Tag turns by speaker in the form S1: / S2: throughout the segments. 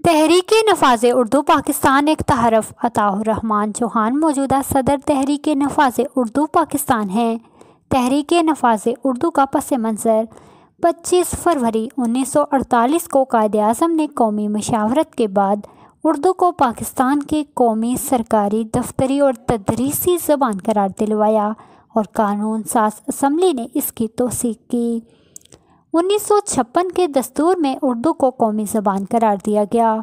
S1: تحریک نفاذ اردو پاکستان ایک تعارف عطاء الرحمن چوہان موجودہ صدر تحریک نفاذ اردو پاکستان ہیں۔ تحریک نفاذ اردو کا پس منظر 25 فروری 1948 کو قائد اعظم نے قومی مشاورت کے بعد اردو کو پاکستان کے قومی، سرکاری، دفتری اور تدریسی زبان قرار دلوایا اور قانون ساز اسمبلی نے اس کی توثیق کی۔ 1956 کے دستور میں اردو کو قومی زبان قرار دیا گیا۔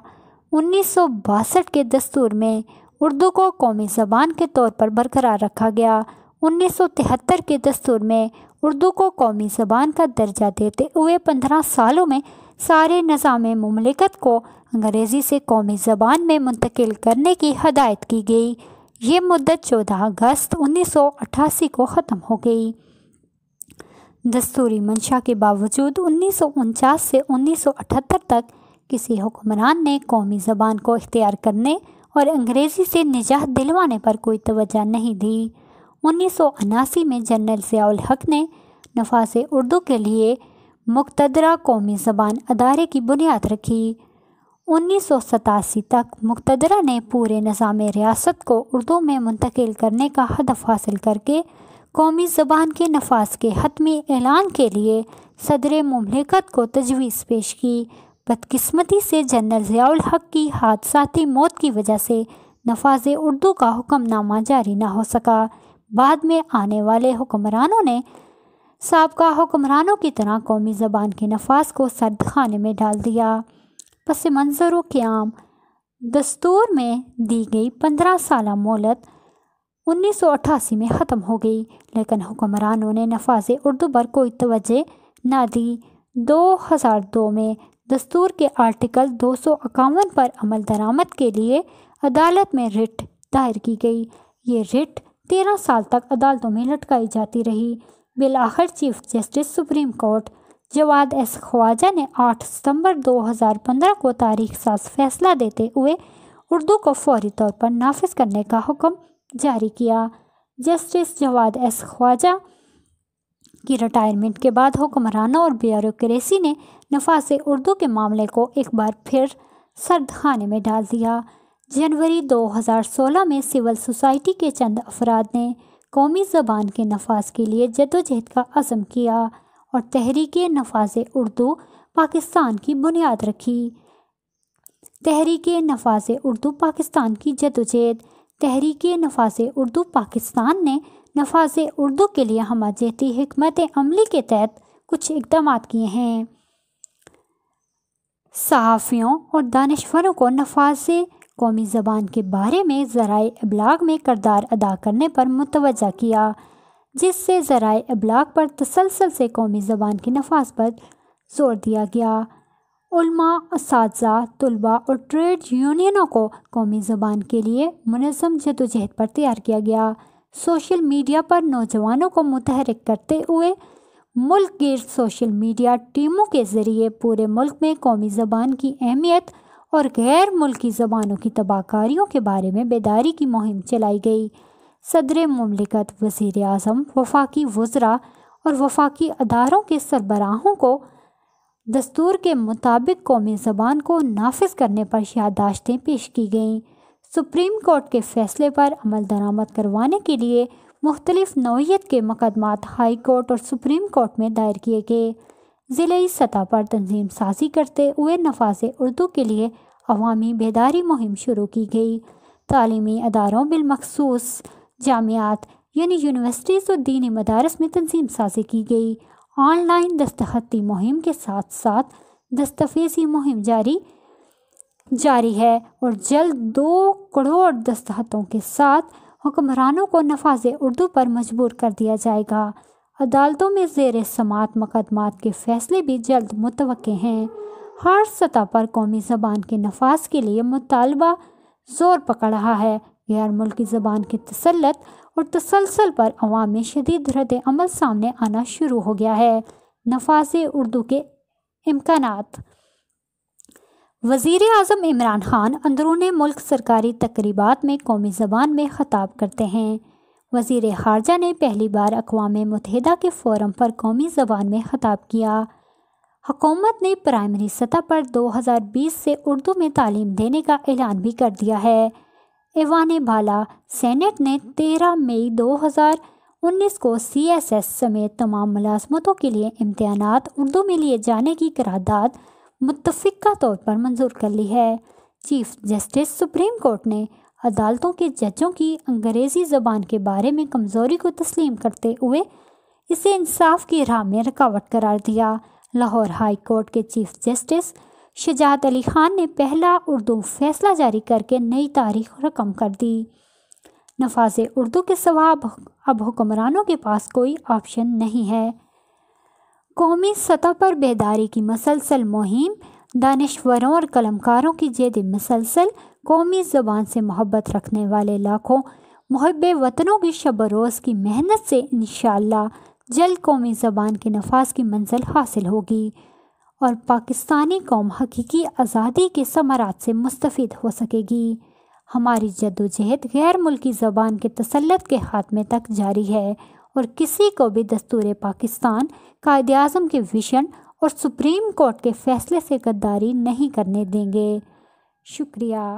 S1: 1962 کے دستور میں اردو کو قومی زبان کے طور پر برقرار رکھا گیا۔ 1973 کے دستور میں اردو کو قومی زبان کا درجہ دیتے ہوئے 15 سالوں میں سارے نظام مملکت کو انگریزی سے قومی زبان میں منتقل کرنے کی ہدایت کی گئی۔ یہ مدت 14 اگست 1988 کو ختم ہو گئی۔ دستوری منشا کے باوجود 1949 سے 1978 تک کسی حکمران نے قومی زبان کو اختیار کرنے اور انگریزی سے نجات دلوانے پر کوئی توجہ نہیں دی۔ 1979 میں جنرل ضیاء الحق نے نفاذ اردو کے لیے مقتدرہ قومی زبان ادارے کی بنیاد رکھی۔ 1987 تک مقتدرہ نے پورے نظام ریاست کو اردو میں منتقل کرنے کا ہدف حاصل کر کے قومی زبان کے نفاذ کے حتمی اعلان کے لیے صدر مملکت کو تجویز پیش کی۔ بدقسمتی سے جنرل ضیاء الحق کی حادثاتی موت کی وجہ سے نفاذ اردو کا حکم نامہ جاری نہ ہو سکا۔ بعد میں آنے والے حکمرانوں نے سابقہ حکمرانوں کی طرح قومی زبان کے نفاذ کو سرد خانے میں ڈال دیا۔ پس منظر و قیام دستور میں دی گئی 15 سالہ مہلت 1988 میں ختم ہو گئی، لیکن حکمرانوں نے نفاذ اردو پر کوئی توجہ نہ دی۔ 2002 میں دستور کے آرٹیکل 251 پر عمل درآمد کے لیے عدالت میں رٹ دائر کی گئی۔ یہ رٹ 13 سال تک عدالتوں میں لٹکائی جاتی رہی۔ بالآخر چیف جسٹس سپریم کورٹ جواد ایس خواجہ نے 8 ستمبر 2015 کو تاریخ ساز فیصلہ دیتے ہوئے اردو کو فوری طور پر نافذ کرنے کا حکم جاری کیا۔ جسٹس جواد ایس خواجہ کی ریٹائرمنٹ کے بعد حکمرانوں اور بیوروکریسی نے نفاذ اردو کے معاملے کو ایک بار پھر سرد خانے میں ڈال دیا۔ جنوری 2016 میں سول سوسائٹی کے چند افراد نے قومی زبان کے نفاذ کے لیے جدوجہد کا عزم کیا اور تحریک نفاذ اردو پاکستان کی بنیاد رکھی۔ تحریک نفاذ اردو پاکستان کی جدوجہد۔ تحریک نفاذ اردو پاکستان نے نفاذ اردو کے لیے ہمہ جہتی حکمت عملی کے تحت کچھ اقدامات کیے ہیں۔ صحافیوں اور دانشوروں کو نفاذ قومی زبان کے بارے میں ذرائع ابلاغ میں کردار ادا کرنے پر متوجہ کیا، جس سے ذرائع ابلاغ پر تسلسل سے قومی زبان کے نفاذ پر زور دیا گیا۔ علماء، اساتذہ، طلباء اور ٹریڈ یونینوں کو قومی زبان کے لیے منظم جدوجہد پر تیار کیا گیا۔ سوشل میڈیا پر نوجوانوں کو متحرک کرتے ہوئے ملک گیر سوشل میڈیا ٹیموں کے ذریعے پورے ملک میں قومی زبان کی اہمیت اور غیر ملکی زبانوں کی تباہ کاریوں کے بارے میں بیداری کی مہم چلائی گئی۔ صدر مملکت، وزیر اعظم، وفاقی وزراء اور وفاقی اداروں کے سربراہوں کو دستور کے مطابق قومی زبان کو نافذ کرنے پر یادداشتیں پیش کی گئیں۔ سپریم کورٹ کے فیصلے پر عمل درآمد کروانے کے لیے مختلف نوعیت کے مقدمات ہائی کورٹ اور سپریم کورٹ میں دائر کیے گئے۔ ضلعی سطح پر تنظیم سازی کرتے ہوئے نفاذ اردو کے لیے عوامی بیداری مہم شروع کی گئی۔ تعلیمی اداروں بالمخصوص جامعات یعنی یونیورسٹیز اور دینی مدارس میں تنظیم سازی کی گئی۔ آن لائن دستخطی مہم کے ساتھ ساتھ دستاویزی مہم جاری ہے اور جلد 2 کروڑ دستخطوں کے ساتھ حکمرانوں کو نفاذ اردو پر مجبور کر دیا جائے گا۔ عدالتوں میں زیر سماعت مقدمات کے فیصلے بھی جلد متوقع ہیں۔ ہر سطح پر قومی زبان کے نفاذ کے لیے مطالبہ زور پکڑ رہا ہے۔ غیر ملکی زبان کے تسلط اور تسلسل پر عوام میں شدید رد عمل سامنے آنا شروع ہو گیا ہے۔ نفاذ اردو کے امکانات۔ وزیر اعظم عمران خان اندرون ملک سرکاری تقریبات میں قومی زبان میں خطاب کرتے ہیں۔ وزیر خارجہ نے پہلی بار اقوام متحدہ کے فورم پر قومی زبان میں خطاب کیا۔ حکومت نے پرائمری سطح پر 2020 سے اردو میں تعلیم دینے کا اعلان بھی کر دیا ہے۔ ایوان بالا سینیٹ نے 13 مئی 2019 کو CSS سمیت تمام ملازمتوں کے لیے امتحانات اردو میں لیے جانے کی قرارداد متفقہ طور پر منظور کر لی ہے۔ چیف جسٹس سپریم کورٹ نے عدالتوں کے ججوں کی انگریزی زبان کے بارے میں کمزوری کو تسلیم کرتے ہوئے اسے انصاف کی راہ میں رکاوٹ قرار دیا۔ لاہور ہائی کورٹ کے چیف جسٹس شجاعت علی خان نے پہلا اردو فیصلہ جاری کر کے نئی تاریخ رقم کر دی۔ نفاذ اردو کے سوا اب حکمرانوں کے پاس کوئی آپشن نہیں ہے۔ قومی سطح پر بیداری کی مسلسل مہم، دانشوروں اور قلمکاروں کی جد مسلسل، قومی زبان سے محبت رکھنے والے لاکھوں محب وطنوں کی شب و روز کی محنت سے انشاءاللہ جلد قومی زبان کے نفاذ کی منزل حاصل ہوگی اور پاکستانی قوم حقیقی آزادی کے ثمرات سے مستفید ہو سکے گی۔ ہماری جدوجہد غیر ملکی زبان کے تسلط کے خاتمے تک جاری ہے اور کسی کو بھی دستور پاکستان، قائد اعظم کے ویژن اور سپریم کورٹ کے فیصلے سے غداری نہیں کرنے دیں گے۔ شکریہ۔